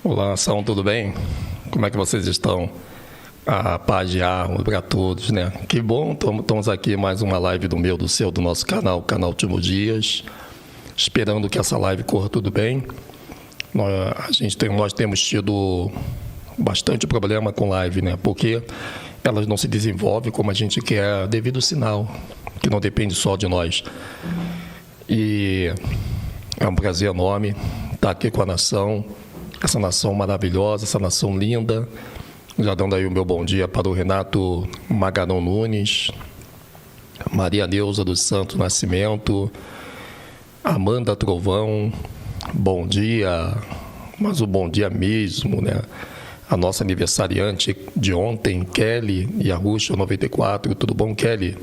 Olá, nação, tudo bem? Como é que vocês estão? A paz de arma para todos, né? Que bom, estamos aqui mais uma live do meu, do seu, do nosso canal Timo Dias. Esperando que essa live corra tudo bem. Nós temos tido bastante problema com live, né? Porque elas não se desenvolvem como a gente quer devido ao sinal, que não depende só de nós. E é um prazer enorme estar aqui com a nação, essa nação maravilhosa, essa nação linda. Já dando aí o meu bom dia para o Renato Magalhães Nunes, Maria Neuza dos Santos Nascimento, Amanda Trovão, bom dia, mas o bom dia mesmo, né? A nossa aniversariante de ontem, Kelly Yarrucha 94, tudo bom, Kelly?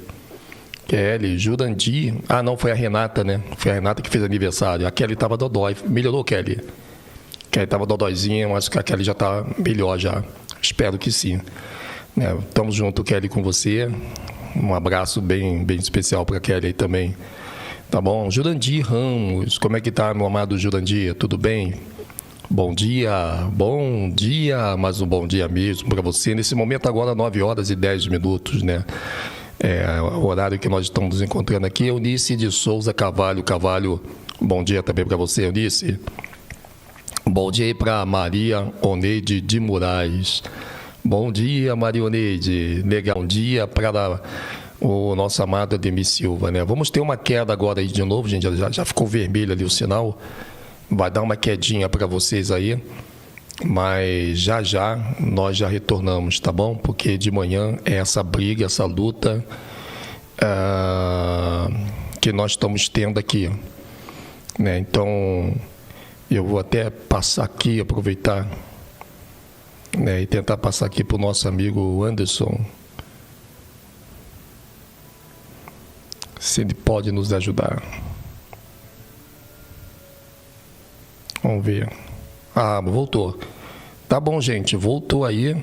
Kelly, Jurandir, não, foi a Renata, né? Foi a Renata que fez aniversário, a Kelly estava dodói, melhorou, Kelly? Kelly estava dodóizinha, mas acho que a Kelly já está melhor já. Espero que sim. Estamos junto, Kelly, com você. Um abraço bem especial para a Kelly aí também. Tá bom? Jurandir Ramos, como é que tá, meu amado Jurandir? Tudo bem? Bom dia, mas um bom dia mesmo para você. Nesse momento agora, 9h10, né? O horário que nós estamos nos encontrando aqui. Eunice de Souza Carvalho, bom dia também para você, Eunice. Bom dia aí para Maria Oneide de Moraes. Bom dia, Maria Oneide. Legal. Bom dia para o nosso amado Ademir Silva, né? Vamos ter uma queda agora aí de novo, gente. Já ficou vermelho ali o sinal. Vai dar uma quedinha para vocês aí. Mas já nós já retornamos, tá bom? Porque de manhã é essa briga, essa luta que nós estamos tendo aqui, né? Então, eu vou até passar aqui, aproveitar, né, e tentar passar aqui para o nosso amigo Anderson, se ele pode nos ajudar. Vamos ver. Voltou. Tá bom, gente, voltou aí.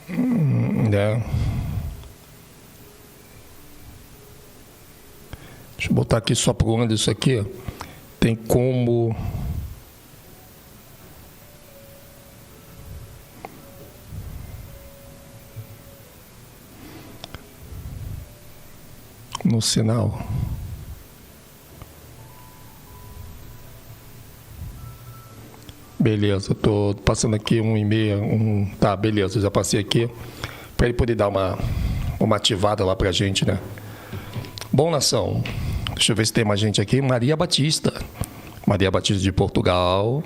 Né? Deixa eu botar aqui só para o Anderson aqui. Tem como... no sinal. Beleza, estou passando aqui um e-mail, tá, beleza, já passei aqui, para ele poder dar uma ativada lá para a gente, né? Bom, nação, deixa eu ver se tem mais gente aqui. Maria Batista de Portugal.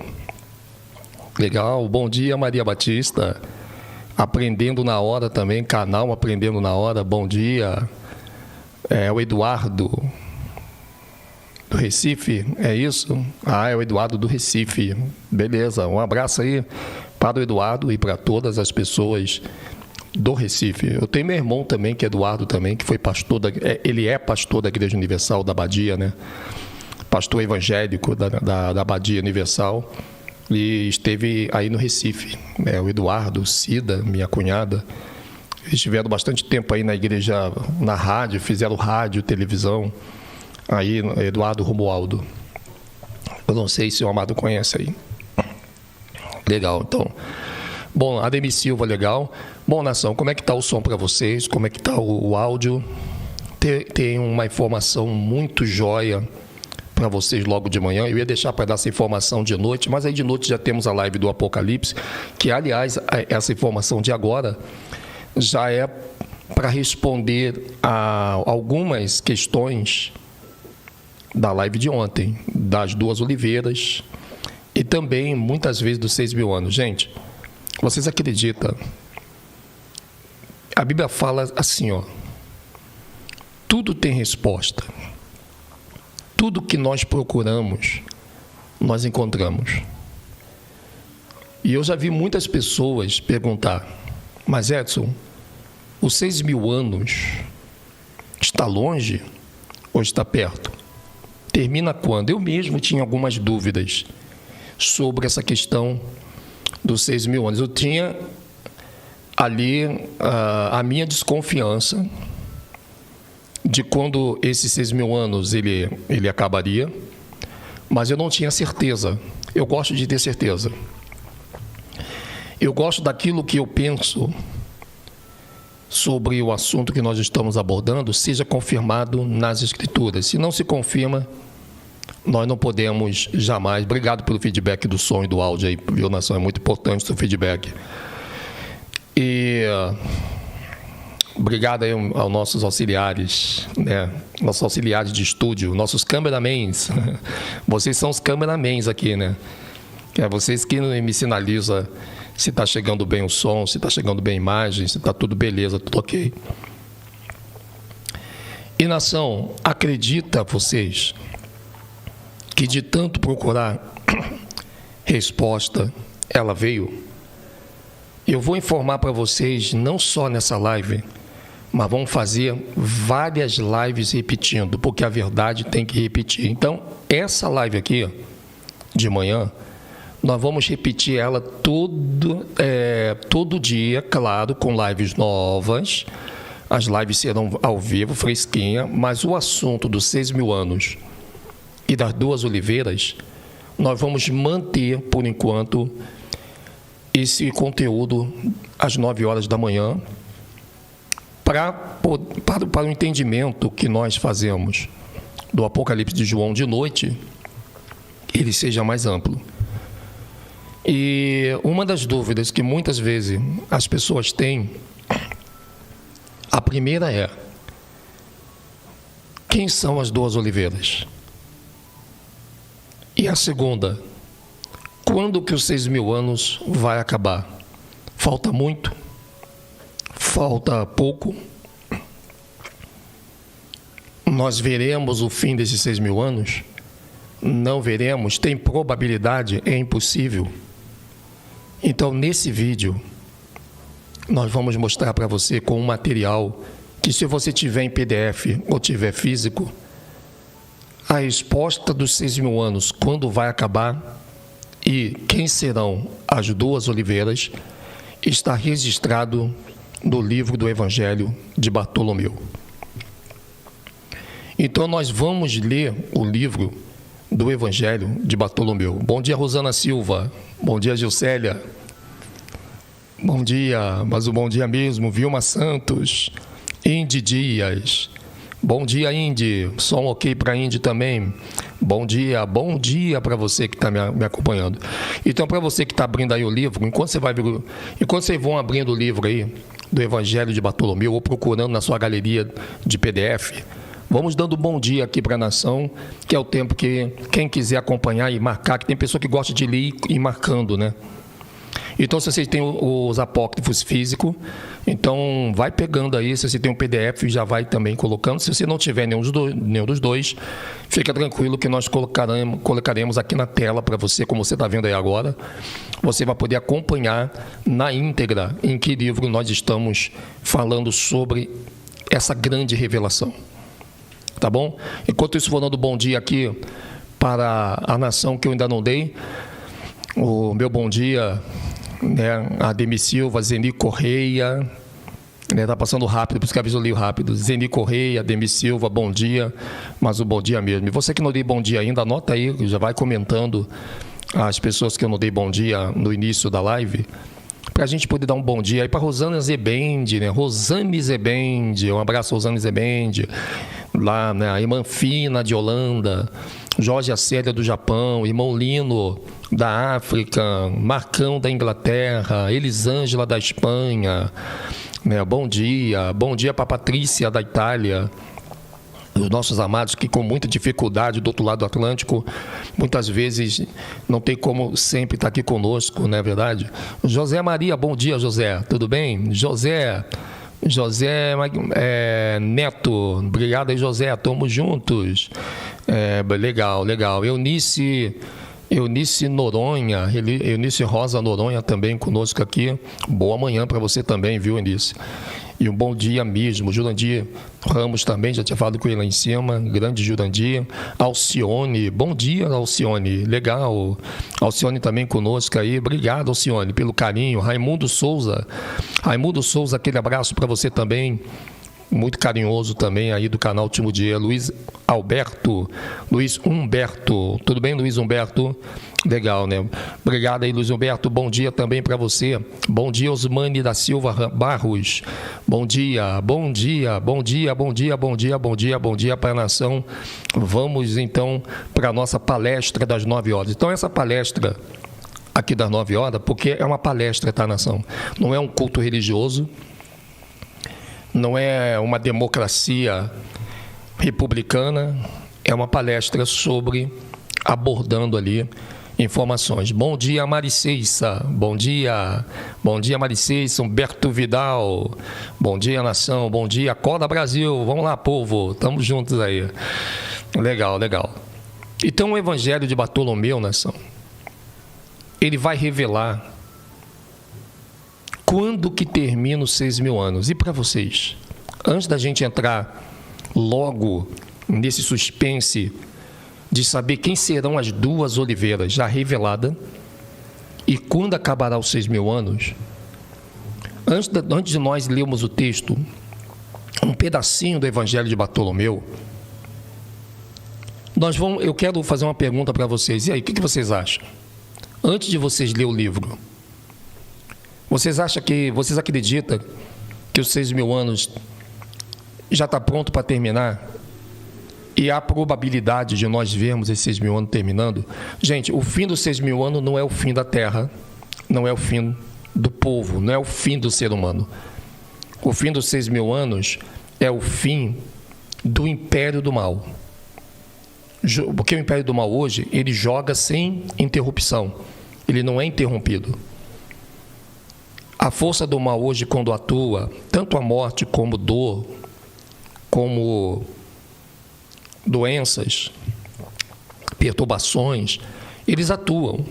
Legal, bom dia, Maria Batista. Aprendendo na hora também, canal Aprendendo na Hora, bom dia. O Eduardo do Recife, é isso? É o Eduardo do Recife. Beleza, um abraço aí para o Eduardo e para todas as pessoas do Recife. Eu tenho meu irmão também, que é Eduardo também, que foi pastor, ele é pastor da Igreja Universal da Abadia, né? Pastor evangélico da Abadia Universal, e esteve aí no Recife. O Eduardo, o Cida, minha cunhada, eles estiveram bastante tempo aí na igreja, na rádio, fizeram rádio, televisão. Aí, Eduardo Romualdo. Eu não sei se o amado conhece aí. Legal, então. Bom, Ademir Silva, legal. Bom, nação, como é que está o som para vocês? Como é que está o áudio? Tem uma informação muito jóia para vocês logo de manhã. Eu ia deixar para dar essa informação de noite, mas aí de noite já temos a live do Apocalipse, que, aliás, essa informação de agora já é para responder a algumas questões da live de ontem, das duas oliveiras, e também, muitas vezes, dos 6.000 anos. Gente, vocês acreditam? A Bíblia fala assim, tudo tem resposta. Tudo que nós procuramos, nós encontramos. E eu já vi muitas pessoas perguntar, mas Edson, os 6.000 anos está longe ou está perto? Termina quando? Eu mesmo tinha algumas dúvidas sobre essa questão dos 6.000 anos. Eu tinha ali a minha desconfiança de quando esses 6.000 anos ele acabaria, mas eu não tinha certeza. Eu gosto de ter certeza. Eu gosto daquilo que eu penso sobre o assunto que nós estamos abordando seja confirmado nas Escrituras. Se não se confirma, nós não podemos jamais. Obrigado pelo feedback do som e do áudio aí, viu, nação? É muito importante o seu feedback. E obrigado aí aos nossos auxiliares, né? Nossos auxiliares de estúdio, nossos cameramans. Vocês são os cameramans aqui, né? É vocês que me sinalizam se está chegando bem o som, se está chegando bem a imagem, se está tudo beleza, tudo ok. E nação, acredita vocês que de tanto procurar resposta, ela veio? Eu vou informar para vocês, não só nessa live, mas vamos fazer várias lives repetindo, porque a verdade tem que repetir. Então, essa live aqui, de manhã, nós vamos repetir ela todo dia, claro, com lives novas. As lives serão ao vivo, fresquinha, mas o assunto dos 6.000 anos e das duas oliveiras, nós vamos manter, por enquanto, esse conteúdo às 9 horas da manhã, para o entendimento que nós fazemos do Apocalipse de João de noite, ele seja mais amplo. E uma das dúvidas que muitas vezes as pessoas têm, a primeira é: quem são as duas oliveiras? E a segunda: quando que os 6.000 anos vai acabar? Falta muito? Falta pouco? Nós veremos o fim desses 6.000 anos? Não veremos? Tem probabilidade? É impossível? Então, nesse vídeo, nós vamos mostrar para você com um material que, se você tiver em PDF ou tiver físico, a resposta dos 6.000 anos, quando vai acabar e quem serão as duas oliveiras, está registrado no livro do Evangelho de Bartolomeu. Então, nós vamos ler o livro do Evangelho de Bartolomeu. Bom dia, Rosana Silva. Bom dia, Gilcélia. Bom dia, mas o bom dia mesmo, Vilma Santos. Indy Dias. Bom dia, Indy. Som ok para Indy também. Bom dia para você que está me acompanhando. Então, para você que está abrindo aí o livro, enquanto vocês vão abrindo o livro aí do Evangelho de Bartolomeu ou procurando na sua galeria de PDF, vamos dando bom dia aqui para a nação, que é o tempo que quem quiser acompanhar e marcar, que tem pessoa que gosta de ler e ir marcando, né? Então, se vocês têm os apócrifos físicos, então vai pegando aí, se você tem um PDF, já vai também colocando. Se você não tiver nenhum dos dois, fica tranquilo que nós colocaremos aqui na tela para você, como você está vendo aí agora. Você vai poder acompanhar na íntegra em que livro nós estamos falando sobre essa grande revelação. Tá bom? Enquanto isso, vou dando bom dia aqui para a nação que eu ainda não dei. O meu bom dia, né, Ademir Silva, Zeni Correia, né, tá passando rápido, por isso que aviso eu li rápido. Zeni Correia, Ademir Silva, bom dia, mas o bom dia mesmo. E você que não dei bom dia ainda, anota aí, já vai comentando as pessoas que eu não dei bom dia no início da live, para a gente poder dar um bom dia aí para Rosana Zebende, né? Rosane Zebende, um abraço, Rosane Zebende, lá, né? A irmã Fina de Holanda, Jorge Acélia do Japão, irmão Lino da África, Marcão da Inglaterra, Elisângela da Espanha, né? Bom dia para Patrícia da Itália. Os nossos amados que com muita dificuldade do outro lado do Atlântico, muitas vezes não tem como sempre estar aqui conosco, não é verdade? José Maria, bom dia, José, tudo bem? José Neto, obrigado aí, José, estamos juntos. Legal. Eunice Noronha, Eunice Rosa Noronha também conosco aqui. Boa manhã para você também, viu, Eunice? E um bom dia mesmo. Jurandir Ramos também, já tinha falado com ele lá em cima. Grande Jurandir. Alcione, bom dia, Alcione. Legal. Alcione também conosco aí. Obrigado, Alcione, pelo carinho. Raimundo Souza, aquele abraço para você também. muito carinhoso também aí do canal Último Dia, Luiz Humberto. Tudo bem, Luiz Humberto? Legal, né? Obrigado aí, Luiz Humberto. Bom dia também para você. Bom dia, Osmane da Silva Barros. Bom dia, bom dia, bom dia, bom dia, bom dia, bom dia, bom dia para a nação. Vamos então para a nossa palestra das 9 horas. Então, essa palestra aqui das 9 horas, porque é uma palestra, tá, nação? Não é um culto religioso, não é uma democracia republicana, é uma palestra sobre abordando ali informações. Bom dia, Mariceissa. Bom dia Mariceissa, Humberto Vidal. Bom dia, nação. Bom dia, Acorda Brasil. Vamos lá, povo. Estamos juntos aí. Legal, legal. Então, o Evangelho de Bartolomeu, nação, ele vai revelar quando que termina os 6.000 anos. E para vocês, antes da gente entrar logo nesse suspense de saber quem serão as duas oliveiras já revelada e quando acabará os 6.000 anos, antes de nós lermos o texto, um pedacinho do Evangelho de Bartolomeu, eu quero fazer uma pergunta para vocês. E aí, o que vocês acham? Antes de vocês lerem o livro, vocês acreditam que os 6.000 anos já está pronto para terminar? E há probabilidade de nós vermos esses 6.000 anos terminando? Gente, o fim dos 6.000 anos não é o fim da Terra, não é o fim do povo, não é o fim do ser humano. O fim dos 6.000 anos é o fim do império do mal. Porque o império do mal hoje, ele joga sem interrupção, ele não é interrompido. A força do mal hoje, quando atua, tanto a morte como dor, como doenças, perturbações, eles atuam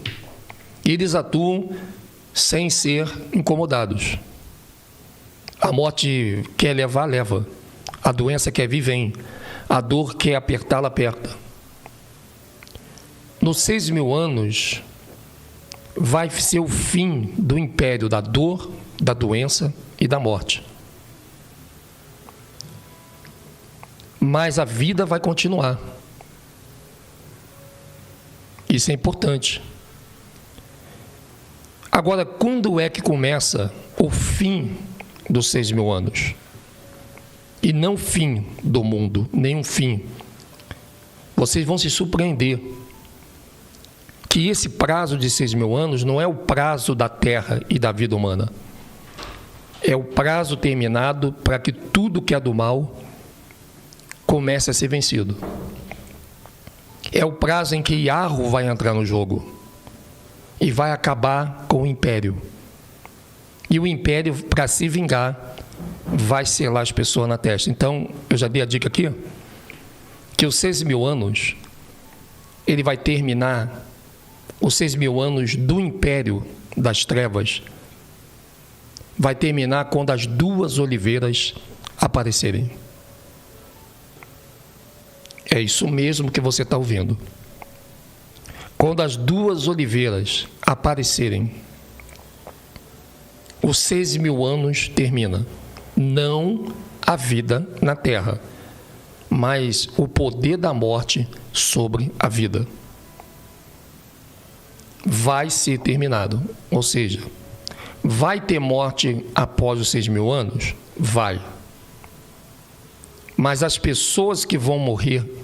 sem ser incomodados. A morte quer levar, leva. A doença quer vir, vem. A dor quer apertar, ela aperta. Nos 6.000 anos vai ser o fim do império da dor, da doença e da morte. Mas a vida vai continuar. Isso é importante. Agora, quando é que começa o fim dos 6.000 anos? E não fim do mundo, nem um fim. Vocês vão se surpreender que esse prazo de 6.000 anos não é o prazo da Terra e da vida humana. É o prazo terminado para que tudo que é do mal comece a ser vencido. É o prazo em que Iarro vai entrar no jogo e vai acabar com o império. E o império, para se vingar, vai selar as pessoas na testa. Então, eu já dei a dica aqui, que os 6.000 anos, ele vai terminar, os 6.000 anos do império das trevas, vai terminar quando as duas oliveiras aparecerem. É isso mesmo que você está ouvindo. Quando as duas oliveiras aparecerem, os 6.000 anos termina. Não a vida na terra, mas o poder da morte sobre a vida vai ser terminado. Ou seja, vai ter morte após os 6.000 anos? Vai. Mas as pessoas que vão morrer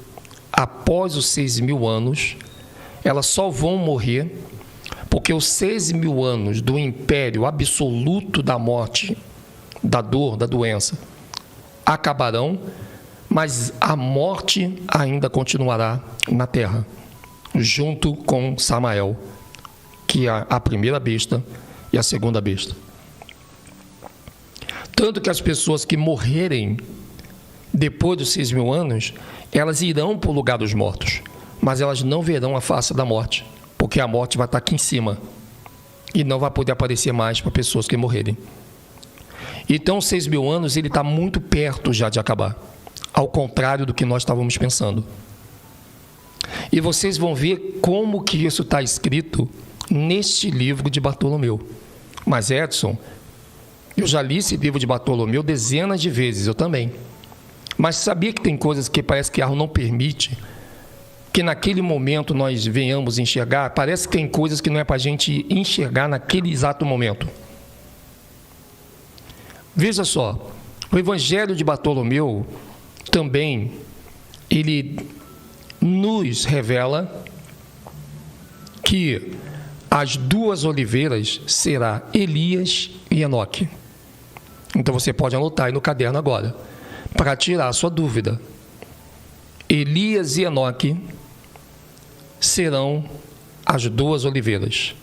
após os 6.000 anos, elas só vão morrer porque os 6.000 anos do império absoluto da morte, da dor, da doença, acabarão, mas a morte ainda continuará na terra, junto com Samael, que é a primeira besta e a segunda besta. Tanto que as pessoas que morrerem depois dos 6.000 anos, elas irão para o lugar dos mortos, mas elas não verão a face da morte, porque a morte vai estar aqui em cima e não vai poder aparecer mais para pessoas que morrerem. Então, 6.000 anos, ele está muito perto já de acabar, ao contrário do que nós estávamos pensando. E vocês vão ver como que isso está escrito neste livro de Bartolomeu. Mas, Edson, Eu já li esse livro de Bartolomeu dezenas de vezes, eu também. Mas sabia que tem coisas que parece que a não permite que naquele momento nós venhamos enxergar? Parece que tem coisas que não é para a gente enxergar naquele exato momento. Veja só, o Evangelho de Bartolomeu também, ele nos revela que as duas oliveiras será Elias e Enoque. Então você pode anotar aí no caderno agora, para tirar a sua dúvida. Elias e Enoque serão as duas oliveiras,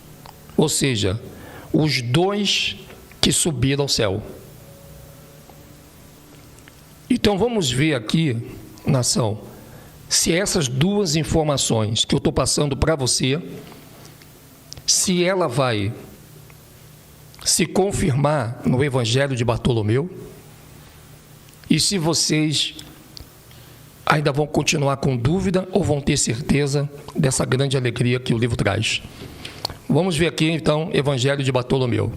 ou seja, os dois que subiram ao céu. Então vamos ver aqui, nação, se essas duas informações que eu estou passando para você, se ela vai se confirmar no Evangelho de Bartolomeu, e se vocês ainda vão continuar com dúvida ou vão ter certeza dessa grande alegria que o livro traz. Vamos ver aqui então Evangelho de Bartolomeu.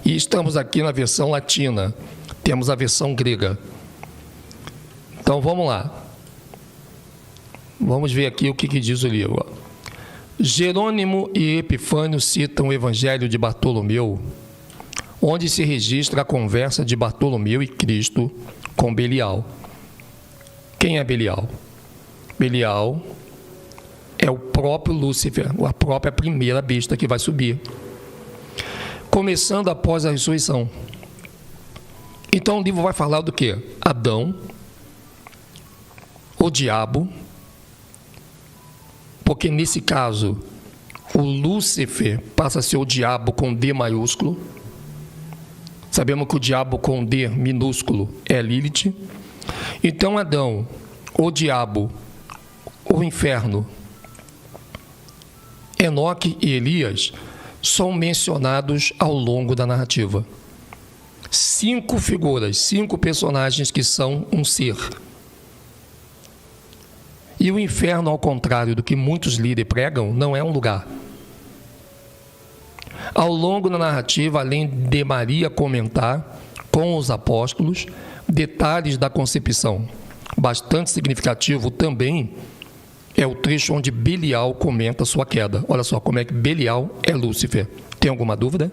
E estamos aqui na versão latina, temos a versão grega. Então vamos lá. Vamos ver aqui o que diz o livro. Jerônimo e Epifânio citam o Evangelho de Bartolomeu, onde se registra a conversa de Bartolomeu e Cristo com Belial. Quem é Belial? Belial é o próprio Lúcifer, a própria primeira besta que vai subir, começando após a ressurreição. Então o livro vai falar do quê? Adão, o diabo, porque nesse caso o Lúcifer passa a ser o diabo com D maiúsculo. Sabemos que o diabo com D minúsculo é Lilith. Então Adão, o diabo, o inferno, Enoque e Elias são mencionados ao longo da narrativa. 5 figuras, 5 personagens que são um ser. E o inferno, ao contrário do que muitos líderes pregam, não é um lugar. Ao longo da narrativa, além de Maria comentar com os apóstolos detalhes da concepção, bastante significativo também é o trecho onde Belial comenta sua queda. Olha só como é que Belial é Lúcifer. Tem alguma dúvida?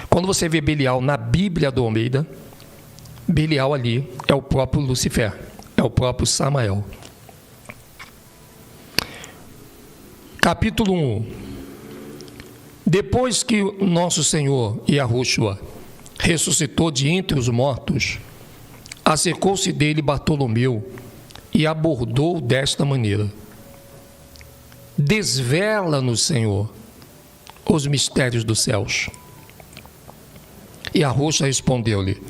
Quando você vê Belial na Bíblia do Almeida, Belial ali é o próprio Lúcifer, é o próprio Samael. Capítulo 1. Depois que nosso Senhor Yahushua ressuscitou de entre os mortos, acercou-se dele Bartolomeu e abordou desta maneira: desvela-nos, Senhor, os mistérios dos céus. E Yahushua respondeu-lhe: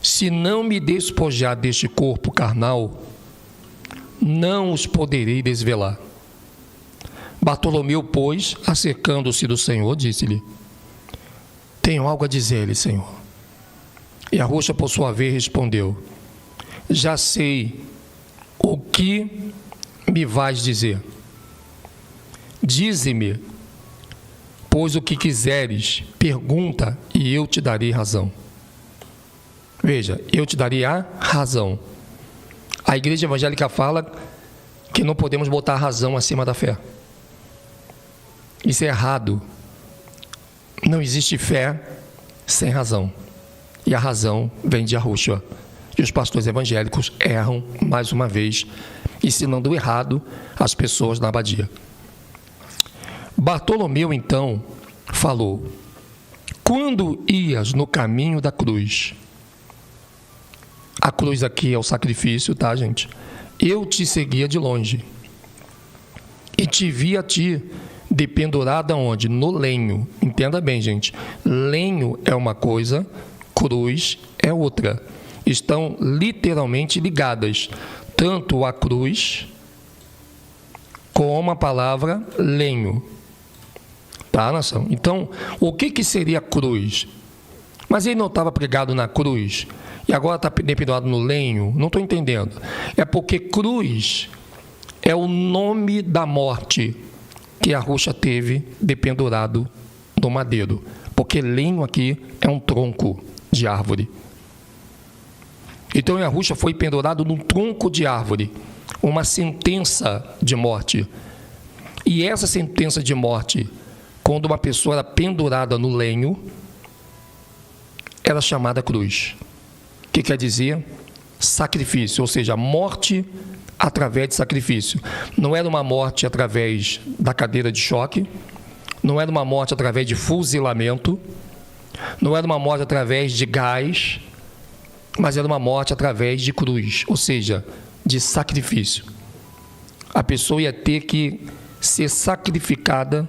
se não me despojar deste corpo carnal, não os poderei desvelar. Bartolomeu, pois, acercando-se do Senhor, disse-lhe: tenho algo a dizer-lhe, Senhor. E Yahushua, por sua vez, respondeu: já sei o que me vais dizer. Dize-me, pois o que quiseres, pergunta e eu te darei razão. Veja, eu te darei a razão. A igreja evangélica fala que não podemos botar a razão acima da fé. Isso é errado. Não existe fé sem razão. E a razão vem de Yahushua. E os pastores evangélicos erram, mais uma vez, ensinando errado as pessoas na abadia. Bartolomeu, então, falou: quando ias no caminho da cruz, a cruz aqui é o sacrifício, tá, gente? Eu te seguia de longe e te vi a ti dependurada onde? No lenho. Entenda bem, gente. Lenho é uma coisa, cruz é outra. Estão literalmente ligadas, tanto a cruz como a palavra lenho. Tá, nação? Então, o que seria cruz? Mas ele não estava pregado na cruz e agora está dependurado no lenho? Não estou entendendo. É porque cruz é o nome da morte que Yahushua teve dependurado no madeiro, porque lenho aqui é um tronco de árvore. Então Yahusha foi pendurado num tronco de árvore, uma sentença de morte. E essa sentença de morte, quando uma pessoa era pendurada no lenho, era chamada cruz, que quer dizer sacrifício, ou seja, morte através de sacrifício. Não era uma morte através da cadeira de choque, não era uma morte através de fuzilamento, não era uma morte através de gás, mas era uma morte através de cruz, ou seja, de sacrifício. A pessoa ia ter que ser sacrificada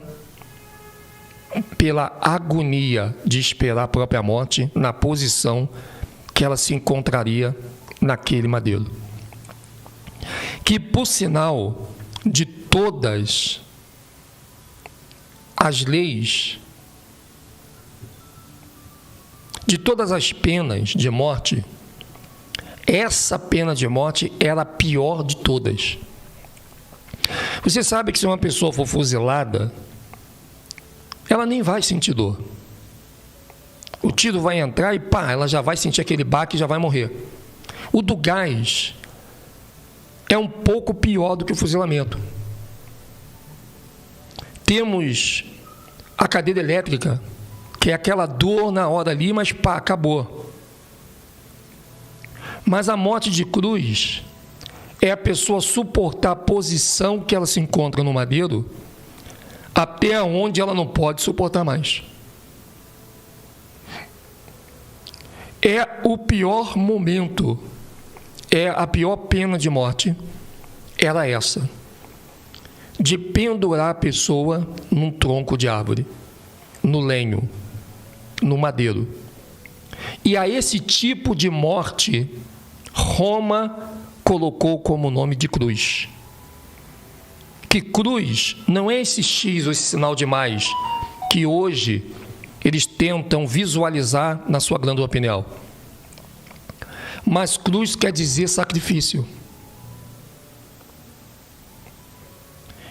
pela agonia de esperar a própria morte na posição que ela se encontraria naquele madeiro. Que, por sinal, de todas as leis, de todas as penas de morte, essa pena de morte era a pior de todas. Você sabe que se uma pessoa for fuzilada, ela nem vai sentir dor. O tiro vai entrar e pá, ela já vai sentir aquele baque e já vai morrer. O do gás é um pouco pior do que o fuzilamento. Temos a cadeira elétrica, que é aquela dor na hora ali, mas pá, acabou. Mas a morte de cruz é a pessoa suportar a posição que ela se encontra no madeiro até onde ela não pode suportar mais. É o pior momento, é a pior pena de morte, era essa, de pendurar a pessoa num tronco de árvore, no lenho, no madeiro. E a esse tipo de morte, Roma colocou como nome de cruz. Que cruz não é esse X ou esse sinal de mais que hoje eles tentam visualizar na sua glândula pineal. Mas cruz quer dizer sacrifício.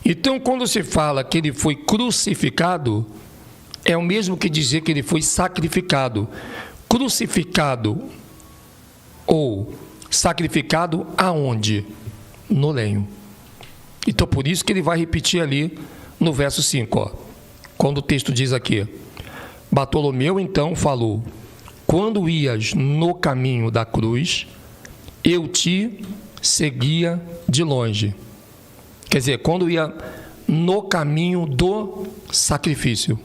Então, quando se fala que ele foi crucificado, é o mesmo que dizer que ele foi sacrificado. Crucificado ou sacrificado aonde? No lenho. Então, por isso que ele vai repetir ali no verso 5, ó, quando o texto diz aqui: Bartolomeu então falou: quando ias no caminho da cruz, eu te seguia de longe. Quer dizer, quando ia no caminho do sacrifício.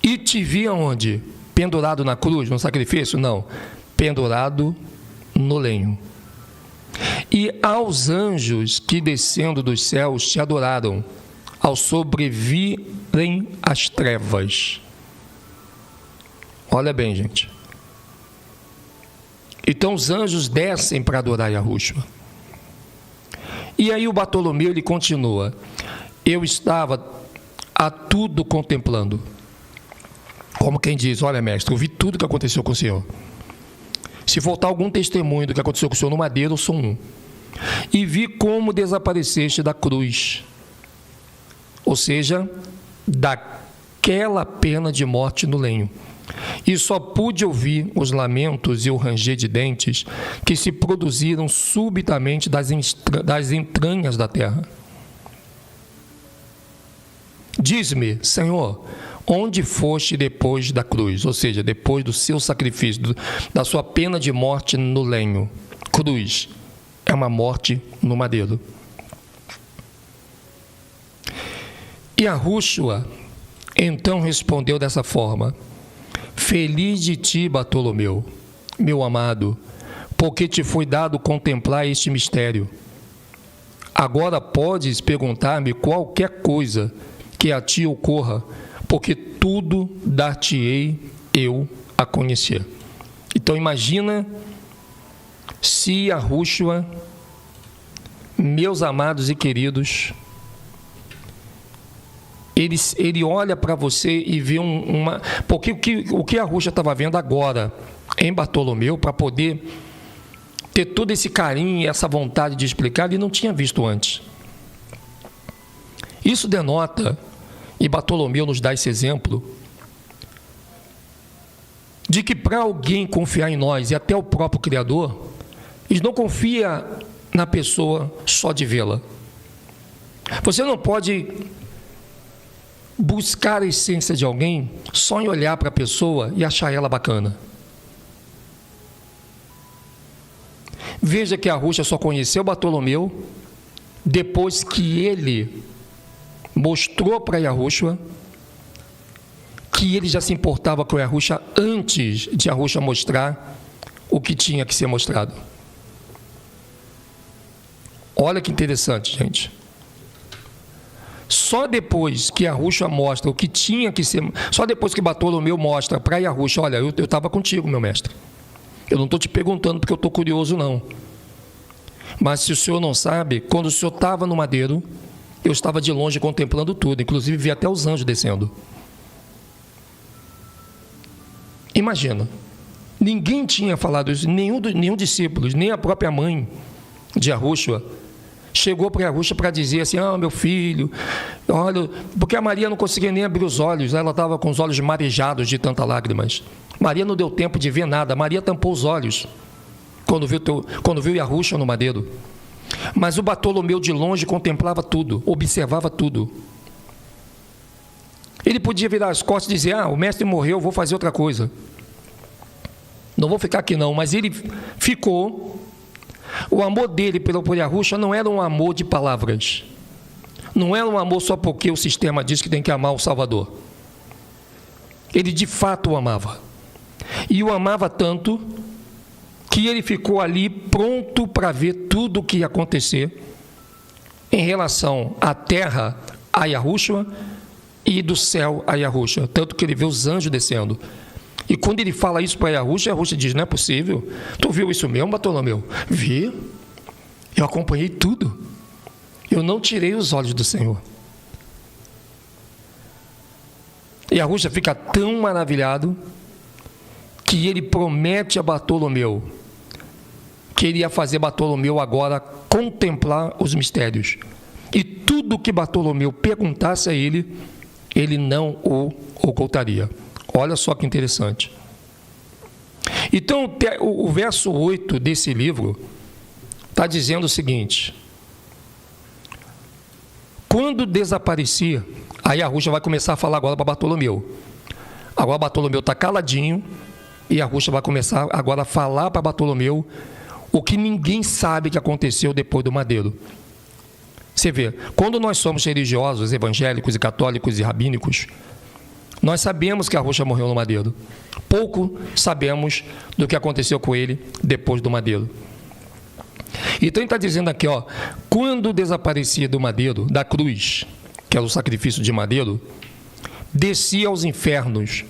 E te via onde? Pendurado na cruz, no sacrifício? Não, pendurado no lenho. E aos anjos que descendo dos céus te adoraram, ao sobrevirem as trevas. Olha bem, gente. Então os anjos descem para adorar Yahushua. E aí o Bartolomeu, ele continua: eu estava a tudo contemplando. Como quem diz: olha, mestre, eu vi tudo que aconteceu com o senhor. Se faltar algum testemunho do que aconteceu com o senhor no madeiro, eu sou um. E vi como desapareceste da cruz. Ou seja, daquela pena de morte no lenho. E só pude ouvir os lamentos e o ranger de dentes que se produziram subitamente das entranhas da terra. Diz-me, Senhor, onde foste depois da cruz? Ou seja, depois do seu sacrifício, da sua pena de morte no lenho. Cruz é uma morte no madeiro. E Yahushua então respondeu dessa forma: feliz de ti, Bartolomeu, meu amado, porque te foi dado contemplar este mistério. Agora podes perguntar-me qualquer coisa que a ti ocorra, porque tudo dar-te-ei eu a conhecer. Então imagina se Yahushua, meus amados e queridos, ele olha para você e vê uma... Porque o que Yahushua estava vendo agora em Bartolomeu, para poder ter todo esse carinho e essa vontade de explicar, ele não tinha visto antes. Isso denota E Bartolomeu nos dá esse exemplo de que para alguém confiar em nós, e até o próprio Criador, ele não confia na pessoa só de vê-la. Você não pode buscar a essência de alguém só em olhar para a pessoa e achar ela bacana. Veja que a Arrucha só conheceu Bartolomeu depois que ele mostrou para Yahushua que ele já se importava com Yahushua antes de Yahushua mostrar o que tinha que ser mostrado. Olha que interessante, gente. Só depois que Yahushua mostra o que tinha que ser, só depois que Bartolomeu mostra para Yahushua, olha, eu estava contigo, meu mestre. Eu não estou te perguntando porque eu estou curioso, não. Mas se o senhor não sabe, quando o senhor estava no madeiro, eu estava de longe contemplando tudo, inclusive vi até os anjos descendo. Imagina, ninguém tinha falado isso, nenhum discípulo, nem a própria mãe de Yahushua chegou para Yahushua para dizer assim, meu filho, olha, porque a Maria não conseguia nem abrir os olhos, ela estava com os olhos marejados de tantas lágrimas. Maria não deu tempo de ver nada, Maria tampou os olhos quando viu Yahushua no madeiro. Mas o Bartolomeu de longe contemplava tudo, observava tudo. Ele podia virar as costas e dizer, o mestre morreu, vou fazer outra coisa. Não vou ficar aqui não, mas ele ficou. O amor dele por Yahushua não era um amor de palavras. Não era um amor só porque o sistema diz que tem que amar o Salvador. Ele de fato o amava. E o amava tanto que ele ficou ali pronto para ver tudo o que ia acontecer em relação à terra a Yahushua e do céu a Yahushua. Tanto que ele vê os anjos descendo. E quando ele fala isso para Yahushua, Yahushua diz, não é possível. Tu viu isso mesmo, Bartolomeu? Vi. Eu acompanhei tudo. Eu não tirei os olhos do Senhor. E Yahushua fica tão maravilhado que ele promete a Bartolomeu que ele ia fazer Bartolomeu agora contemplar os mistérios. E tudo que Bartolomeu perguntasse a ele, ele não o ocultaria. Olha só que interessante. Então, o verso 8 desse livro está dizendo o seguinte: quando desaparecia, aí Yahushua vai começar a falar agora para Bartolomeu. Agora Bartolomeu está caladinho e Yahushua vai começar agora a falar para Bartolomeu o que ninguém sabe que aconteceu depois do madeiro. Você vê, quando nós somos religiosos, evangélicos e católicos e rabínicos, nós sabemos que Yahushua morreu no madeiro. Pouco sabemos do que aconteceu com ele depois do madeiro. Então ele está dizendo aqui, quando desaparecia do madeiro, da cruz, que era o sacrifício de madeiro, descia aos infernos,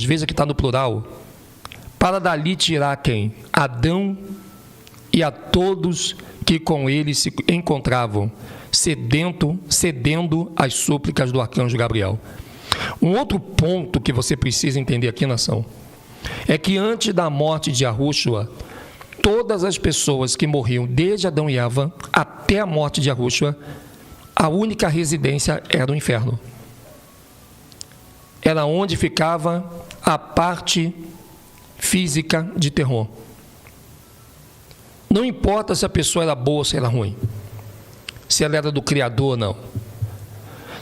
veja que está no plural, para dali tirar quem? Adão e a todos que com ele se encontravam, cedendo às súplicas do arcanjo Gabriel. Um outro ponto que você precisa entender aqui, nação, é que antes da morte de Yahushua, todas as pessoas que morriam desde Adão e Eva até a morte de Yahushua, a única residência era o inferno. Era onde ficava a parte física de terror. Não importa se a pessoa era boa ou se era ruim, se ela era do Criador ou não,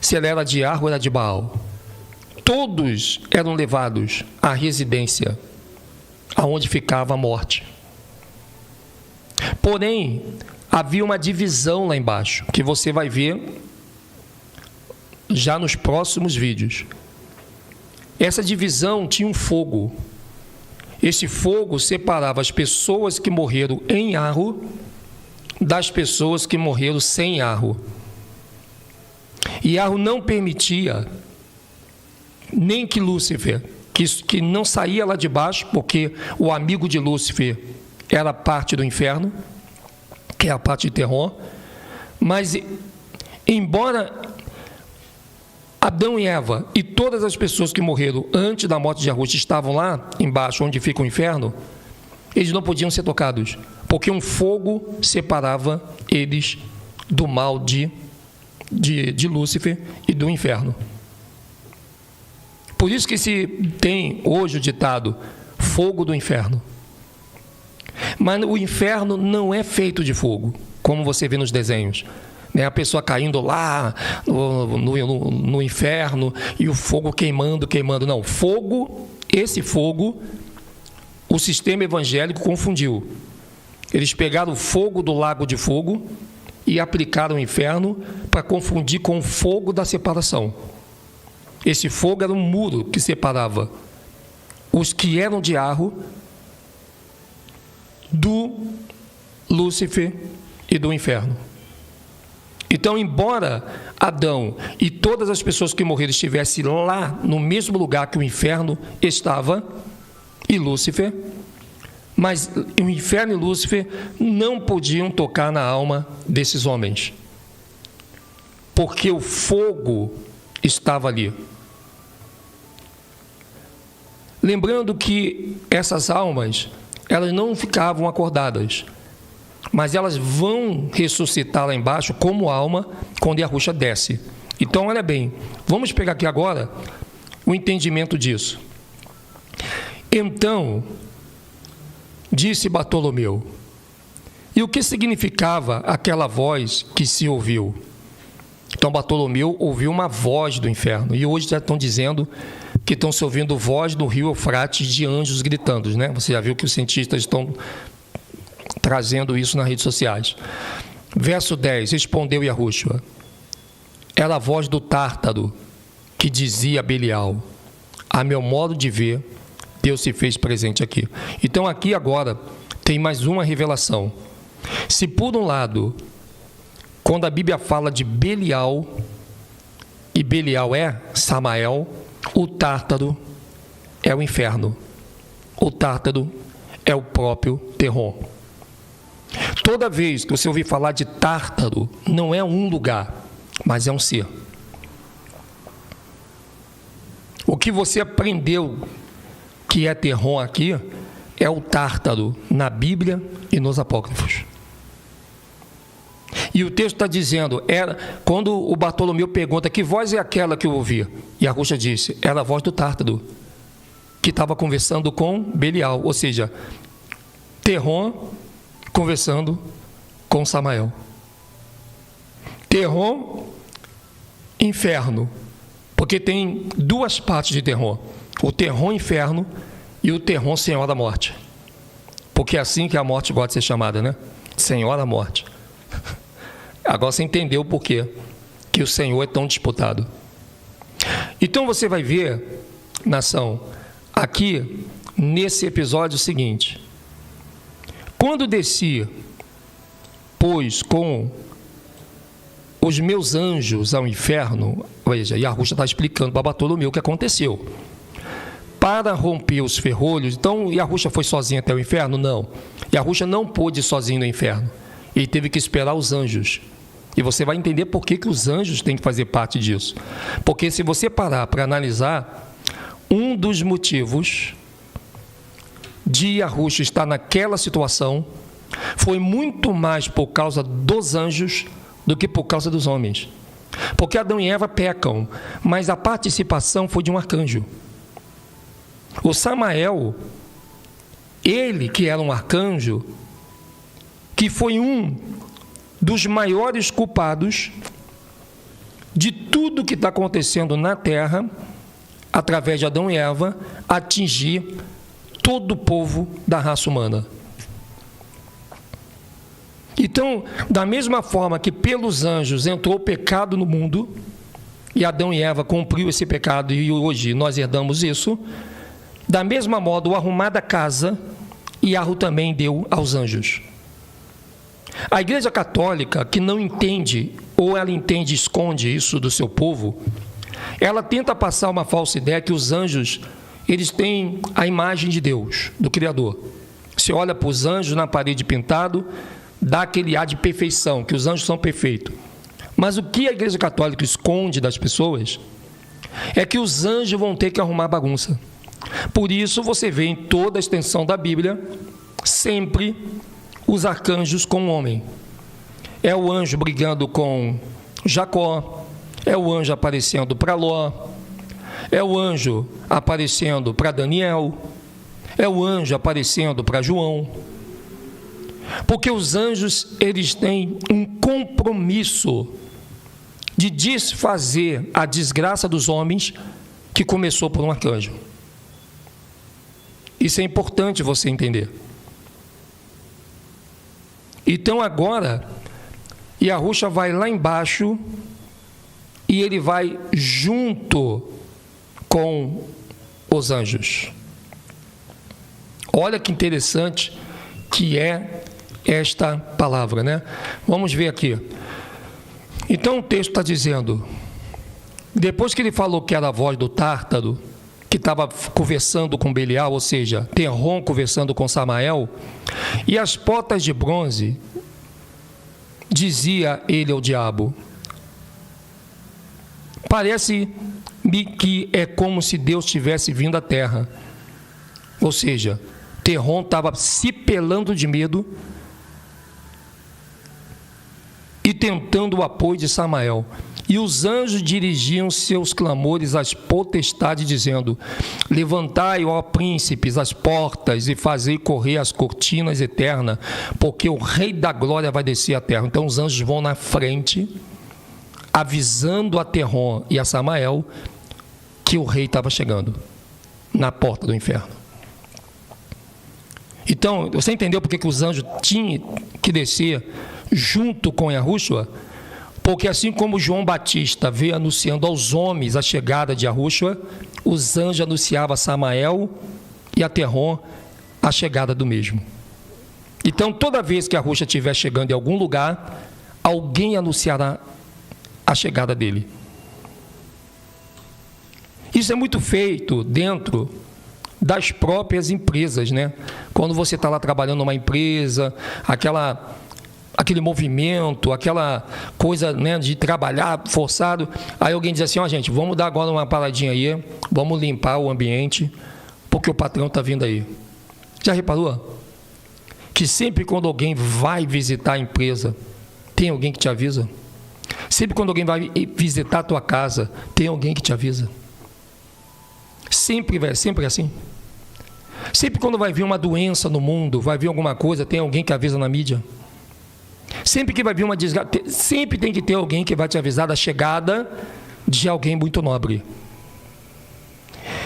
se ela era de Ar ou era de Baal, todos eram levados à residência aonde ficava a morte. Porém, havia uma divisão lá embaixo, que você vai ver já nos próximos vídeos. Essa divisão tinha um fogo. Esse fogo separava as pessoas que morreram em Arro das pessoas que morreram sem Arro. E Arro não permitia nem que Lúcifer, que não saía lá de baixo, porque o amigo de Lúcifer era parte do inferno, que é a parte de terror, mas embora Adão e Eva e todas as pessoas que morreram antes da morte de Yahushua estavam lá embaixo, onde fica o inferno, eles não podiam ser tocados, porque um fogo separava eles do mal de de Lúcifer e do inferno. Por isso que se tem hoje o ditado fogo do inferno. Mas o inferno não é feito de fogo, como você vê nos desenhos. A pessoa caindo lá no inferno e o fogo queimando. Não, fogo, esse fogo, o sistema evangélico confundiu. Eles pegaram o fogo do lago de fogo e aplicaram o inferno para confundir com o fogo da separação. Esse fogo era um muro que separava os que eram de Arro do Lúcifer e do inferno. Então, embora Adão e todas as pessoas que morreram estivessem lá no mesmo lugar que o inferno estava, e Lúcifer, mas o inferno e Lúcifer não podiam tocar na alma desses homens, porque o fogo estava ali. Lembrando que essas almas, elas não ficavam acordadas, mas elas vão ressuscitar lá embaixo como alma quando Yahushua desce. Então, olha bem, vamos pegar aqui agora o entendimento disso. Então, disse Bartolomeu, e o que significava aquela voz que se ouviu? Então, Bartolomeu ouviu uma voz do inferno, e hoje já estão dizendo que estão se ouvindo voz do rio Eufrates de anjos gritando, né? Você já viu que os cientistas estão trazendo isso nas redes sociais. Verso 10, respondeu Yahushua, era a voz do Tártaro que dizia a Belial, a meu modo de ver, Deus se fez presente aqui. Então aqui agora tem mais uma revelação. Se por um lado, quando a Bíblia fala de Belial, e Belial é Samael, o Tártaro é o inferno. O Tártaro é o próprio Terron. Toda vez que você ouvir falar de Tártaro, não é um lugar, mas é um ser. O que você aprendeu que é Terron aqui, é o Tártaro na Bíblia e nos apócrifos. E o texto está dizendo, quando o Bartolomeu pergunta, que voz é aquela que eu ouvi? E Yahushua disse, era a voz do Tártaro, que estava conversando com Belial, ou seja, Terron conversando com Samael. Terron, inferno, porque tem duas partes de Terron, o Terron inferno e o Terron Senhor da morte, porque é assim que a morte gosta de ser chamada, né? Senhor da morte. Agora você entendeu o porquê que o Senhor é tão disputado. Então você vai ver, nação, aqui nesse episódio o seguinte: quando desci, pois, com os meus anjos ao inferno, veja, Yahushua está explicando para Bartolomeu o que aconteceu. Para romper os ferrolhos, então Yahushua foi sozinho até o inferno? Não. Yahushua não pôde ir sozinho no inferno. Ele teve que esperar os anjos. E você vai entender por que os anjos têm que fazer parte disso. Porque se você parar para analisar, um dos motivos de Yahushua estar naquela situação foi muito mais por causa dos anjos do que por causa dos homens. Porque Adão e Eva pecam, mas a participação foi de um arcanjo. O Samael, ele que era um arcanjo, que foi um dos maiores culpados de tudo que está acontecendo na terra, através de Adão e Eva, atingir todo o povo da raça humana. Então, da mesma forma que pelos anjos entrou o pecado no mundo, e Adão e Eva cumpriu esse pecado, e hoje nós herdamos isso, da mesma modo, o arrumar da casa, Yahu também deu aos anjos. A Igreja Católica, que não entende, ou ela entende e esconde isso do seu povo, ela tenta passar uma falsa ideia que os anjos, eles têm a imagem de Deus, do Criador. Você olha para os anjos na parede pintado, dá aquele ar de perfeição, que os anjos são perfeitos. Mas o que a Igreja Católica esconde das pessoas é que os anjos vão ter que arrumar bagunça. Por isso você vê em toda a extensão da Bíblia, sempre os arcanjos com o homem. É o anjo brigando com Jacó, é o anjo aparecendo para Ló, é o anjo aparecendo para Daniel, é o anjo aparecendo para João. Porque os anjos, eles têm um compromisso de desfazer a desgraça dos homens que começou por um arcanjo. Isso é importante você entender. Então agora, Yahushua vai lá embaixo e ele vai junto com os anjos. Olha que interessante que é esta palavra, né? Vamos ver aqui. Então o texto está dizendo, depois que ele falou que era a voz do Tártaro, que estava conversando com Belial, ou seja, Terrom conversando com Samael, e as portas de bronze, dizia ele ao diabo, parece-me que é como se Deus tivesse vindo à terra. Ou seja, Terrom estava se pelando de medo e tentando o apoio de Samael. E os anjos dirigiam seus clamores às potestades, dizendo, levantai, ó príncipes, as portas, e fazei correr as cortinas eternas, porque o Rei da Glória vai descer à terra. Então os anjos vão na frente, avisando a Terrom e a Samael que o rei estava chegando na porta do inferno. Então, você entendeu por que os anjos tinham que descer junto com Yahushua? Porque assim como João Batista veio anunciando aos homens a chegada de Yahushua, os anjos anunciavam a Samael e a Terrom a chegada do mesmo. Então, toda vez que Yahushua estiver chegando em algum lugar, alguém anunciará a chegada dele. Isso é muito feito dentro das próprias empresas, né? Quando você está lá trabalhando numa empresa, aquele movimento, aquela coisa, né, de trabalhar forçado, aí alguém diz assim, ó, gente, vamos dar agora uma paradinha aí, vamos limpar o ambiente, porque o patrão está vindo aí. Já reparou? Que sempre quando alguém vai visitar a empresa, tem alguém que te avisa? Sempre quando alguém vai visitar a tua casa, tem alguém que te avisa? Sempre assim. Sempre quando vai vir uma doença no mundo, vai vir alguma coisa, tem alguém que avisa na mídia. Sempre que vai vir uma desgraça, sempre tem que ter alguém que vai te avisar da chegada de alguém muito nobre.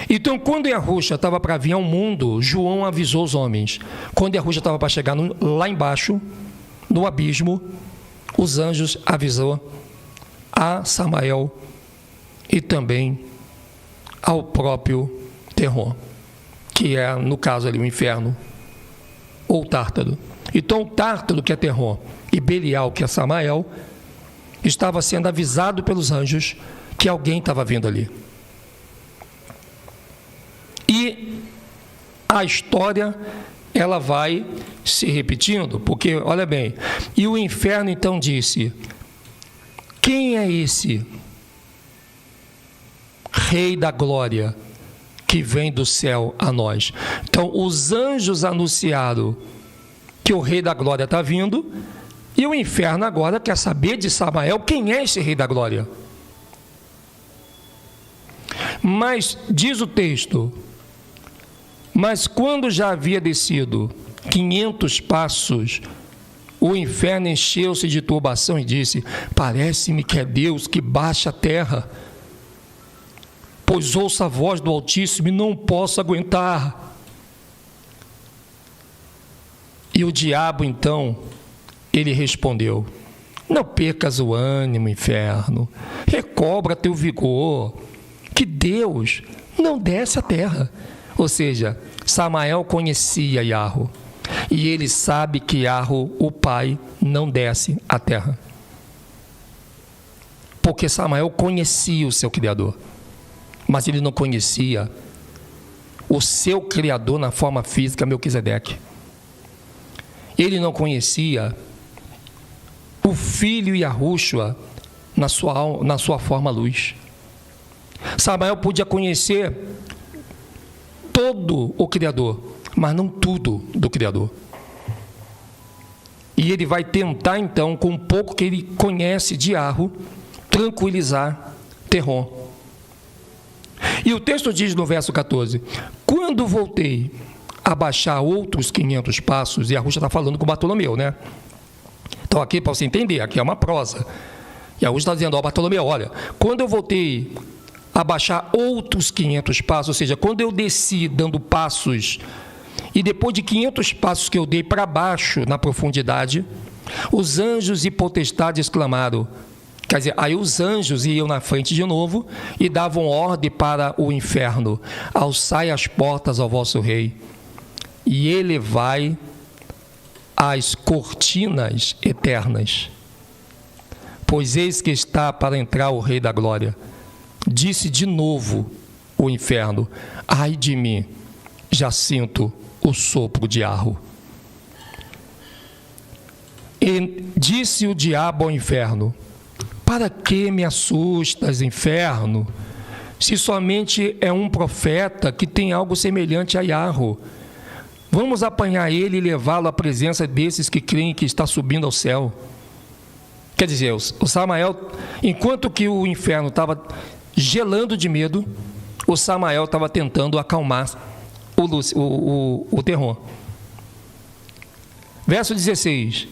Então, quando Yahushua estava para vir ao mundo, João avisou os homens. Quando Yahushua estava para chegar lá embaixo, no abismo, os anjos avisou a Samael e também ao próprio Terrom, que é, no caso ali, o inferno, ou o Tártaro. Então, o Tártaro, que é Terrom, e Belial, que é Samael, estava sendo avisado pelos anjos que alguém estava vindo ali. E a história, ela vai se repetindo, porque, olha bem, e o inferno então disse, quem é esse Rei da Glória que vem do céu a nós? Então, os anjos anunciaram que o Rei da Glória está vindo, e o inferno agora quer saber de Samael quem é esse Rei da Glória. Mas, diz o texto, mas quando já havia descido 500 passos, o inferno encheu-se de turbação e disse, parece-me que é Deus que baixa a terra, pois ouço a voz do Altíssimo e não posso aguentar. E o diabo então, ele respondeu, não percas o ânimo, inferno, recobra teu vigor, que Deus não desce à terra. Ou seja, Samael conhecia Yahu, e ele sabe que Yahu, o Pai, não desce à terra. Porque Samael conhecia o seu Criador, mas ele não conhecia o seu Criador na forma física, Melquisedeque. Ele não conhecia o Filho Yahushua na sua forma luz. Samael podia conhecer todo o Criador, mas não tudo do Criador. E ele vai tentar então, com um pouco que ele conhece de Yahu, tranquilizar Terrom. E o texto diz no verso 14: quando voltei a baixar outros 500 passos, e a Rússia está falando com Bartolomeu, né? Então aqui, para você entender, aqui é uma prosa. E a Rússia está dizendo: ó, Bartolomeu, olha, quando eu voltei a baixar outros 500 passos, ou seja, quando eu desci dando passos, e depois de 500 passos que eu dei para baixo na profundidade, os anjos e potestades clamaram. Quer dizer, aí os anjos iam na frente de novo e davam ordem para o inferno: alçai as portas ao vosso rei e elevai as cortinas eternas, pois eis que está para entrar o Rei da Glória. Disse de novo o inferno: ai de mim, já sinto o sopro de arro. E disse o diabo ao inferno: para que me assustas, inferno, se somente é um profeta que tem algo semelhante a Iarro? Vamos apanhar ele e levá-lo à presença desses que creem que está subindo ao céu. Quer dizer, o Samael, enquanto que o inferno estava gelando de medo, o Samael estava tentando acalmar o Terrom. Verso 16: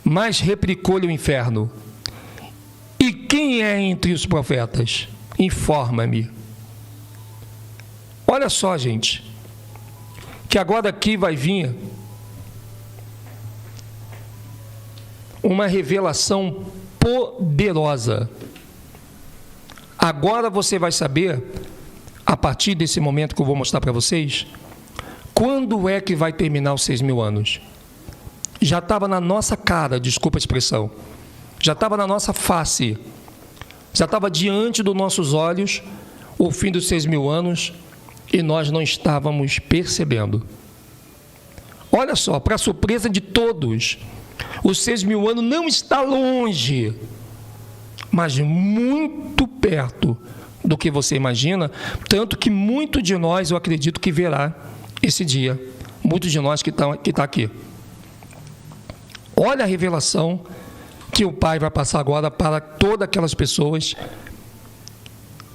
mas replicou-lhe o inferno: e quem é entre os profetas? Informa-me. Olha só, gente, que agora aqui vai vir uma revelação poderosa. Agora você vai saber, a partir desse momento que eu vou mostrar para vocês, quando é que vai terminar os 6.000 anos. Já estava na nossa cara, desculpa a expressão, já estava na nossa face, já estava diante dos nossos olhos o fim dos 6.000 anos, e nós não estávamos percebendo. Olha só, para surpresa de todos, os 6.000 anos não está longe, mas muito perto do que você imagina, tanto que muito de nós, eu acredito que verá esse dia, muitos de nós que está aqui. Olha a revelação que o Pai vai passar agora para todas aquelas pessoas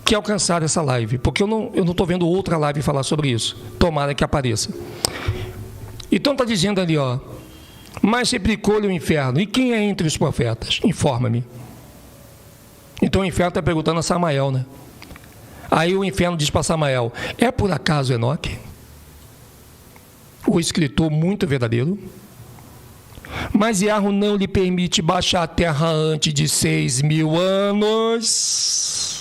que alcançaram essa live, porque eu não estou vendo outra live falar sobre isso, tomara que apareça. Então está dizendo ali, ó: mas replicou-lhe o inferno: e quem é entre os profetas? Informa-me. Então o inferno está perguntando a Samael, né? Aí o inferno diz para Samael: é por acaso Enoque, o escritor muito verdadeiro? Mas Iarro não lhe permite baixar a terra antes de 6.000 anos.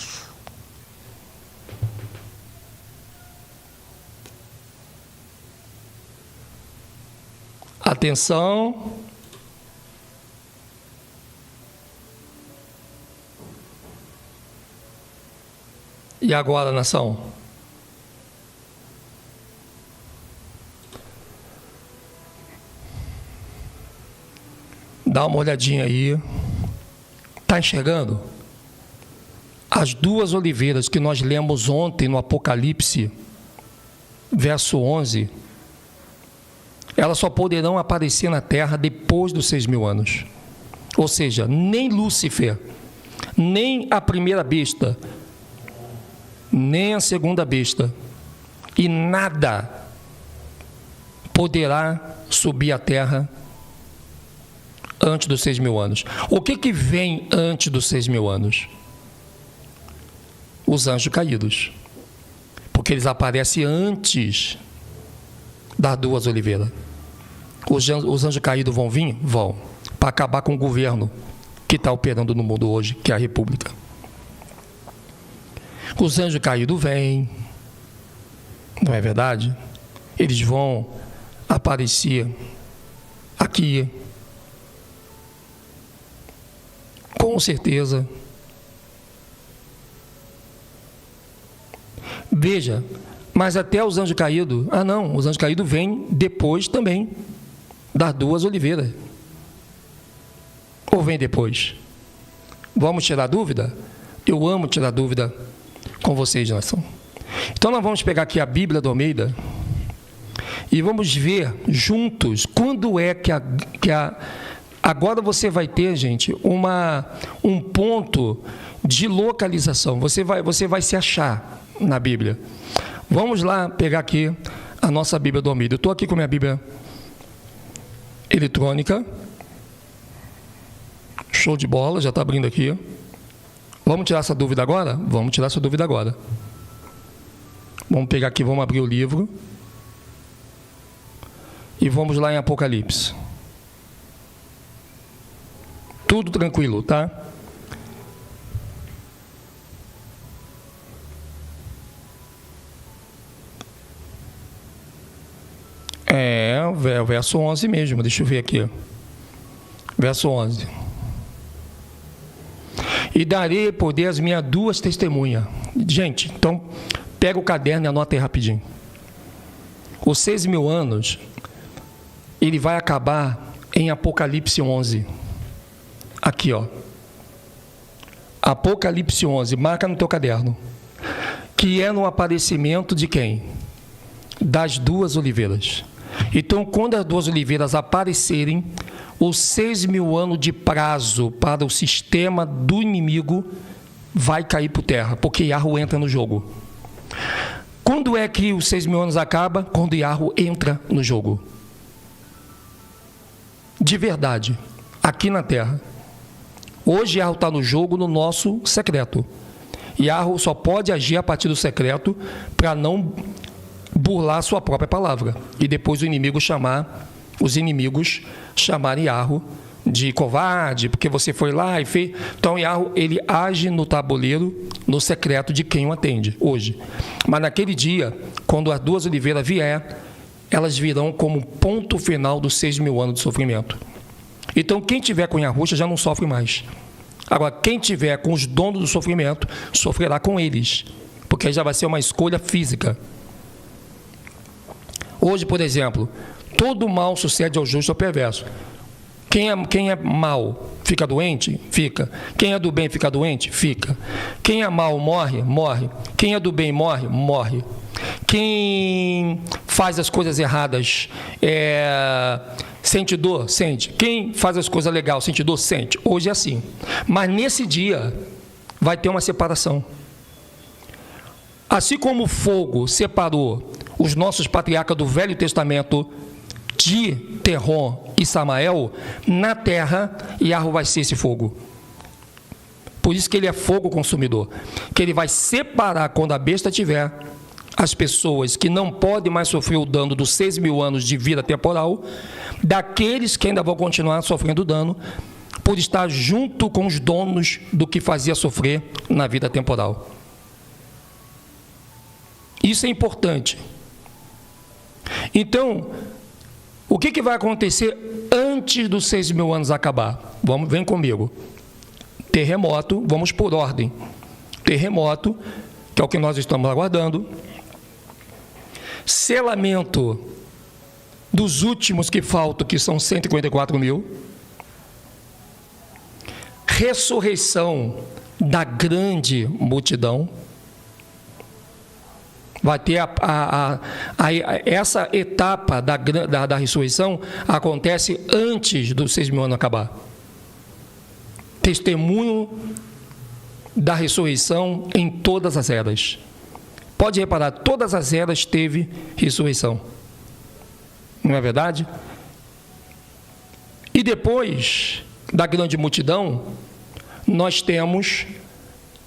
Atenção. E agora, nação? Dá uma olhadinha aí. Está enxergando? As duas oliveiras que nós lemos ontem no Apocalipse, verso 11, elas só poderão aparecer na terra depois dos 6.000 anos. Ou seja, nem Lúcifer, nem a primeira besta, nem a segunda besta, e nada poderá subir à terra antes dos 6.000 anos. O que vem antes dos 6.000 anos? Os anjos caídos, porque eles aparecem antes das duas oliveiras. Os anjos caídos vão vir? Vão, para acabar com o governo que está operando no mundo hoje, que é a República. Os anjos caídos vêm, não é verdade? Eles vão aparecer aqui, com certeza. Veja, mas até os anjos caídos, não, os anjos caídos vêm depois também das duas oliveiras. Ou vem depois? Vamos tirar dúvida? Eu amo tirar dúvida com vocês, nação. Então nós vamos pegar aqui a Bíblia do Almeida e vamos ver juntos quando é que a Agora você vai ter, gente, um ponto de localização. Você vai se achar na Bíblia. Vamos lá pegar aqui a nossa Bíblia do Almeida. Eu estou aqui com a minha Bíblia eletrônica. Show de bola, já está abrindo aqui. Vamos tirar essa dúvida agora? Vamos tirar essa dúvida agora. Vamos pegar aqui, vamos abrir o livro. E vamos lá em Apocalipse. Tudo tranquilo, tá? É o verso 11 mesmo, deixa eu ver aqui. Verso 11. E darei poder às minhas 2 testemunhas. Gente, então, pega o caderno e anota aí rapidinho. Os 6.000 anos, ele vai acabar em Apocalipse 11. Aqui, ó. Apocalipse 11, marca no teu caderno. Que é no aparecimento de quem? Das 2 oliveiras. Então, quando as 2 oliveiras aparecerem, os 6.000 anos de prazo para o sistema do inimigo vai cair por terra, porque Yahweh entra no jogo. Quando é que os 6.000 anos acaba? Quando Yahweh entra no jogo. De verdade, aqui na terra. Hoje Yahweh está no jogo no nosso secreto. Yahweh só pode agir a partir do secreto para não burlar a sua própria palavra. E depois os inimigos chamarem Yahweh de covarde, porque você foi lá e fez. Então Yahweh, ele age no tabuleiro, no secreto de quem o atende, hoje. Mas naquele dia, quando as 2 oliveiras vier, elas virão como ponto final dos 6.000 anos de sofrimento. Então quem tiver com Yahushua já não sofre mais. Agora, quem tiver com os donos do sofrimento, sofrerá com eles, porque aí já vai ser uma escolha física. Hoje, por exemplo, todo mal sucede ao justo e ao perverso. Quem é mal fica doente? Fica. Quem é do bem fica doente? Fica. Quem é mal morre? Morre. Quem é do bem morre? Morre. Quem faz as coisas erradas sente dor? Sente. Quem faz as coisas legais sente dor? Sente. Hoje é assim. Mas nesse dia vai ter uma separação. Assim como o fogo separou os nossos patriarcas do Velho Testamento de Terrom e Samael, na terra, Yahweh vai ser esse fogo. Por isso que ele é fogo consumidor. Que ele vai separar, quando a besta tiver, as pessoas que não podem mais sofrer o dano dos 6.000 anos de vida temporal, daqueles que ainda vão continuar sofrendo dano, por estar junto com os donos do que fazia sofrer na vida temporal. Isso é importante. Então, o que vai acontecer antes dos 6.000 anos acabar? Vem comigo. Terremoto, vamos por ordem. Terremoto, que é o que nós estamos aguardando. Selamento dos últimos que faltam, que são 154.000. Ressurreição da grande multidão. Vai ter essa etapa da ressurreição acontece antes dos 6.000 anos acabar. Testemunho da ressurreição em todas as eras. Pode reparar, todas as eras teve ressurreição. Não é verdade? E depois da grande multidão, nós temos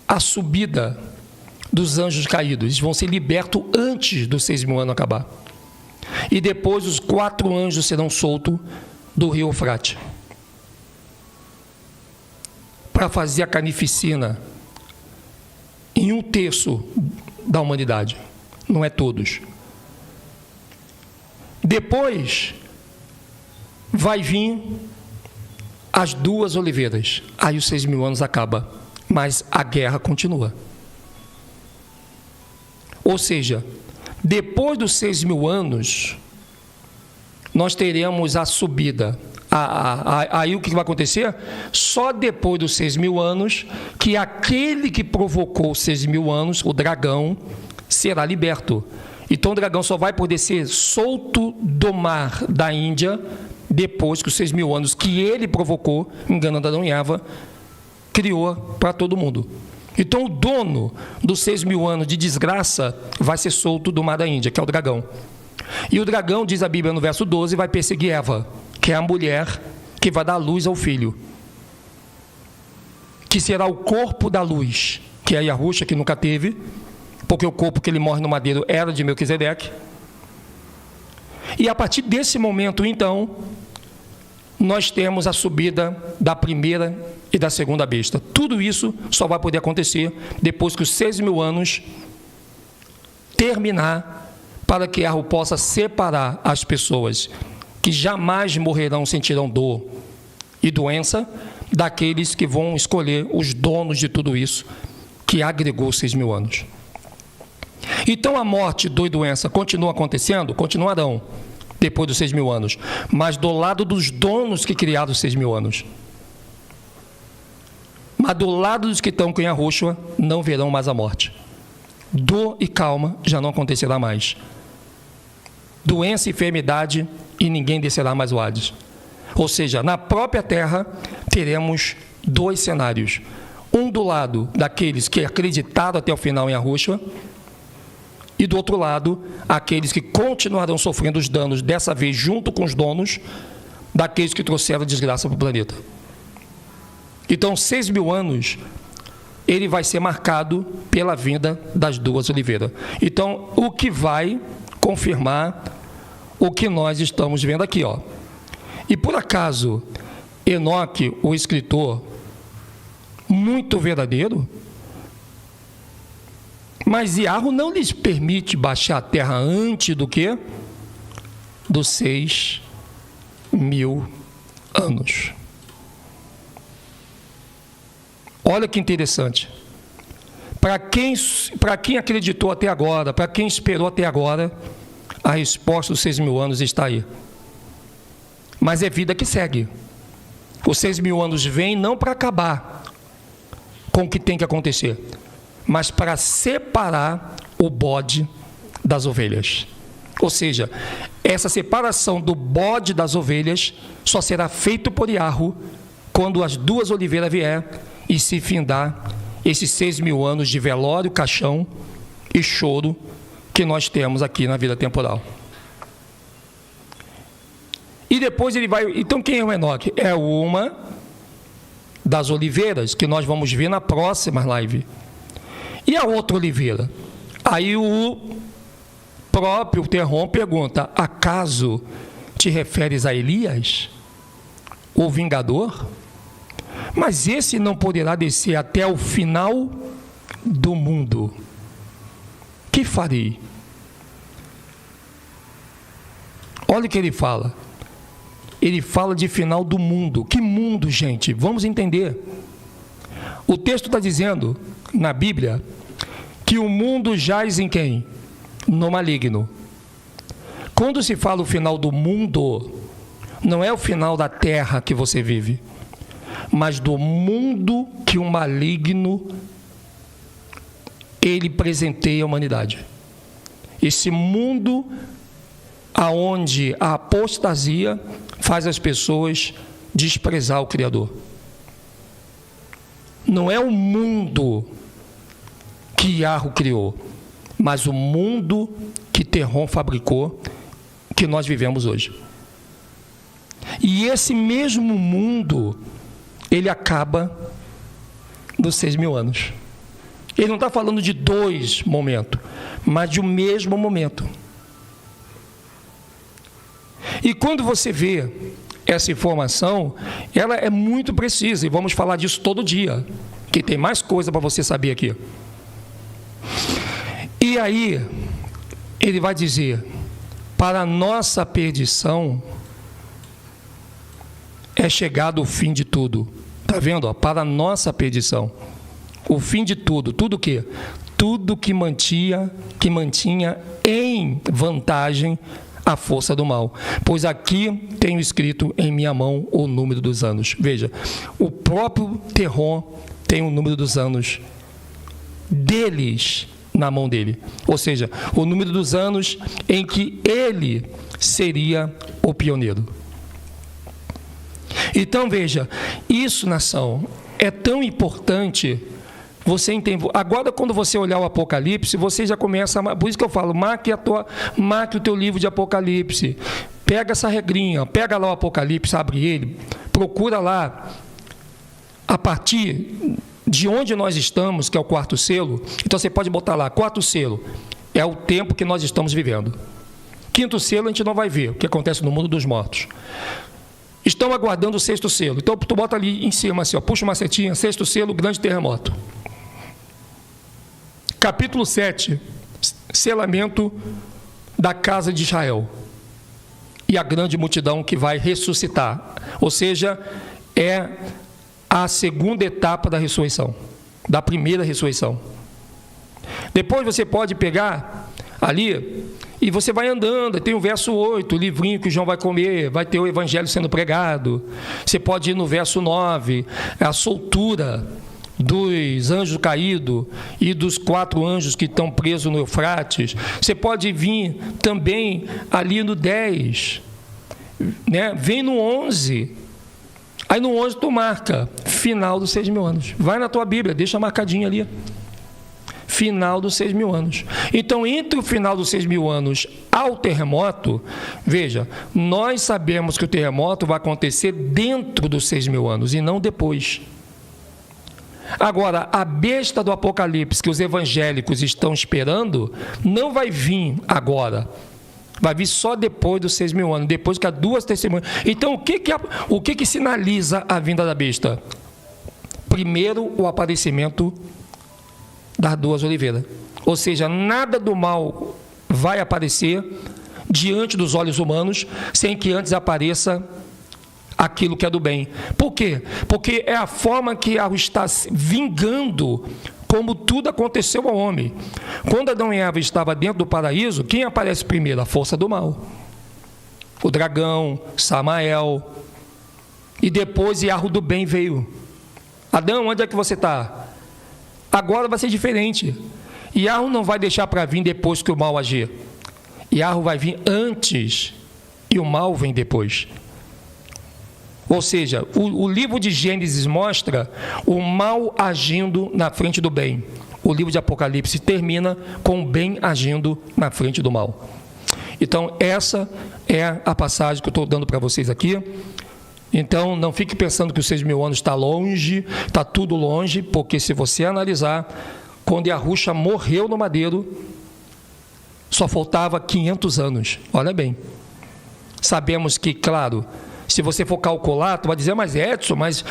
a subida dos anjos caídos. Eles vão ser libertos antes dos 6.000 anos acabar. E depois os 4 anjos serão soltos do rio Eufrate para fazer a carnificina em 1/3 da humanidade. Não é todos. Depois vai vir as 2 oliveiras. Aí os 6.000 anos acaba, mas a guerra continua. Ou seja, depois dos 6.000 anos, nós teremos a subida. Aí o que vai acontecer? Só depois dos 6.000 anos, que aquele que provocou os 6.000 anos, o dragão, será liberto. Então o dragão só vai poder ser solto do mar da Índia depois que os 6.000 anos que ele provocou, enganando Adão e Eva, criou para todo mundo. Então o dono dos 6.000 anos de desgraça vai ser solto do mar da Índia, que é o dragão. E o dragão, diz a Bíblia no verso 12, vai perseguir Eva, que é a mulher que vai dar luz ao filho, que será o corpo da luz, que é a Yahushua, que nunca teve, porque o corpo que ele morre no madeiro era de Melquisedeque. E a partir desse momento, então, nós temos a subida da primeira e da segunda besta. Tudo isso só vai poder acontecer depois que os 6.000 anos terminar, para que Yahweh possa separar as pessoas que jamais morrerão, sentirão dor e doença, daqueles que vão escolher os donos de tudo isso, que agregou 6.000 anos. Então a morte, dor e doença continua acontecendo? Continuarão, depois dos 6.000 anos, mas do lado dos donos que criaram os 6.000 anos. Mas do lado dos que estão com Yahushua, não verão mais a morte. Dor e calma já não acontecerá mais. Doença e enfermidade, e ninguém descerá mais o Hades. Ou seja, na própria terra, teremos dois cenários. Um do lado daqueles que acreditaram até o final em Yahushua, e do outro lado, aqueles que continuarão sofrendo os danos, dessa vez junto com os donos, daqueles que trouxeram desgraça para o planeta. Então, 6.000 anos, ele vai ser marcado pela vinda das duas oliveiras. Então, o que vai confirmar o que nós estamos vendo aqui, ó. E por acaso, Enoque, o escritor, muito verdadeiro, mas Yahweh não lhes permite baixar a terra antes do que? Dos 6.000 anos. Olha que interessante. Para quem acreditou até agora, para quem esperou até agora, a resposta dos 6.000 anos está aí. Mas é vida que segue. Os 6.000 anos vêm não para acabar com o que tem que acontecer, mas para separar o bode das ovelhas. Ou seja, essa separação do bode das ovelhas só será feito por Yahweh quando as duas oliveiras vier e se findar esses 6.000 anos de velório, caixão e choro que nós temos aqui na vida temporal. E depois ele vai... Então quem é o Enoque? É uma das oliveiras que nós vamos ver na próxima live. E a outra oliveira? Aí o próprio Terron pergunta: acaso te referes a Elias, o vingador? Mas esse não poderá descer até o final do mundo. Que farei? Olha o que ele fala. Ele fala de final do mundo. Que mundo, gente? Vamos entender. O texto está dizendo, na Bíblia, que o mundo jaz em quem? No maligno. Quando se fala o final do mundo, não é o final da terra que você vive, mas do mundo que o maligno, ele presenteia a humanidade. Esse mundo aonde a apostasia faz as pessoas desprezar o Criador. Não é o mundo que Yahweh criou, mas o mundo que Terron fabricou, que nós vivemos hoje. E esse mesmo mundo, ele acaba nos 6.000 anos. Ele não está falando de dois momentos, mas de um mesmo momento. E quando você vê essa informação, ela é muito precisa, e vamos falar disso todo dia, que tem mais coisa para você saber aqui. E aí, ele vai dizer: para a nossa perdição é chegado o fim de tudo. Está vendo? Ó? Para a nossa perdição. O fim de tudo. Tudo o quê? Tudo que mantinha em vantagem a força do mal. Pois aqui tenho escrito em minha mão o número dos anos. Veja, o próprio Terron tem o número dos anos deles na mão dele. Ou seja, o número dos anos em que ele seria o pioneiro. Então, veja, isso, nação, é tão importante. Você entende? Agora, quando você olhar o Apocalipse, você já começa. Por isso que eu falo, marque o teu livro de Apocalipse. Pega essa regrinha, pega lá o Apocalipse, abre ele, procura lá, a partir de onde nós estamos, que é o quarto selo. Então você pode botar lá, quarto selo, é o tempo que nós estamos vivendo. Quinto selo, a gente não vai ver o que acontece no mundo dos mortos. Estão aguardando o sexto selo. Então tu bota ali em cima, assim, ó, puxa uma setinha, sexto selo, grande terremoto. Capítulo 7, selamento da casa de Israel. E a grande multidão que vai ressuscitar. Ou seja, é a segunda etapa da ressurreição, da primeira ressurreição. Depois você pode pegar ali e você vai andando, tem o verso 8, o livrinho que o João vai comer, vai ter o evangelho sendo pregado. Você pode ir no verso 9, a soltura dos anjos caídos e dos 4 anjos que estão presos no Eufrates. Você pode vir também ali no 10, né? Vem no 11. Aí no 11 tu marca final dos 6.000 anos. Vai na tua Bíblia, deixa marcadinho ali. Final dos 6.000 anos. Então, entre o final dos 6.000 anos ao terremoto, veja, nós sabemos que o terremoto vai acontecer dentro dos 6.000 anos e não depois. Agora, a besta do Apocalipse que os evangélicos estão esperando, não vai vir agora. Vai vir só depois dos 6.000 anos, depois que há 2 testemunhas. Então, o que sinaliza a vinda da besta? Primeiro, o aparecimento das 2 oliveiras. Ou seja, nada do mal vai aparecer diante dos olhos humanos, sem que antes apareça aquilo que é do bem. Por quê? Porque é a forma que Yahweh está vingando como tudo aconteceu ao homem. Quando Adão e Eva estavam dentro do paraíso, quem aparece primeiro? A força do mal. O dragão, Samael. E depois Yahweh do bem veio. Adão, onde é que você está? Agora vai ser diferente. Yahweh não vai deixar para vir depois que o mal agir. Yahweh vai vir antes e o mal vem depois. Ou seja, o livro de Gênesis mostra o mal agindo na frente do bem. O livro de Apocalipse termina com o bem agindo na frente do mal. Então, essa é a passagem que eu estou dando para vocês aqui. Então, não fique pensando que os 6.000 anos está longe, está tudo longe, porque se você analisar, quando Yahushua morreu no madeiro, só faltava 500 anos. Olha bem. Sabemos que, claro, se você for calcular, tu vai dizer, mas Edson, mas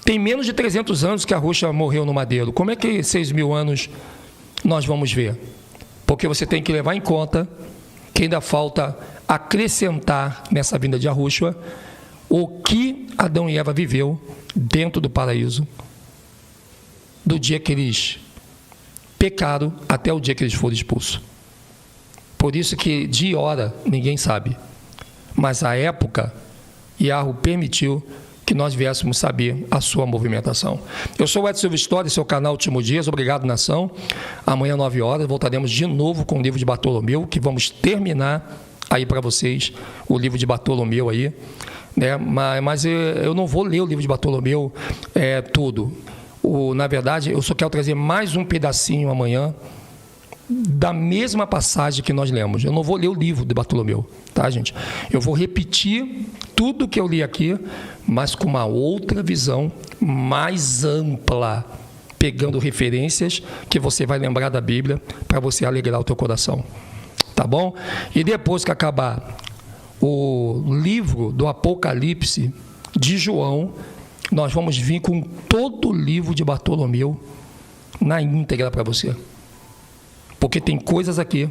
tem menos de 300 anos que Yahushua morreu no madeiro. Como é que 6.000 anos nós vamos ver? Porque você tem que levar em conta que ainda falta acrescentar nessa vinda de Yahushua o que Adão e Eva viveu dentro do paraíso, do dia que eles pecaram até o dia que eles foram expulsos. Por isso que dia e hora ninguém sabe. Mas a época, Yahweh permitiu que nós viéssemos saber a sua movimentação. Eu sou o Edson Silva História, seu canal Último Dias. Obrigado, nação. Amanhã, 9 horas, voltaremos de novo com o livro de Bartolomeu, que vamos terminar aí para vocês o livro de Bartolomeu aí, né? Mas eu não vou ler o livro de Bartolomeu tudo. Na verdade, eu só quero trazer mais um pedacinho amanhã da mesma passagem que nós lemos. Eu não vou ler o livro de Bartolomeu, tá, gente? Eu vou repetir tudo que eu li aqui, mas com uma outra visão mais ampla, pegando referências que você vai lembrar da Bíblia para você alegrar o teu coração, tá bom? E depois que acabar o livro do Apocalipse de João, nós vamos vir com todo o livro de Bartolomeu na íntegra para você. Porque tem coisas aqui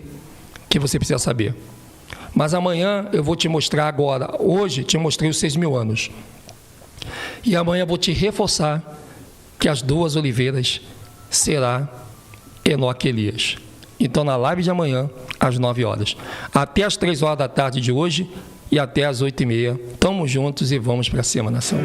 que você precisa saber. Mas amanhã eu vou te mostrar agora. Hoje te mostrei os 6.000 anos. E amanhã eu vou te reforçar que as 2 oliveiras será Enoque e Elias. Então na live de amanhã, às 9 horas. Até às 3 horas da tarde de hoje e até às 8h30. Tamo juntos e vamos para cima, nação.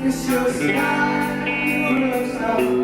It's your sky, will stop.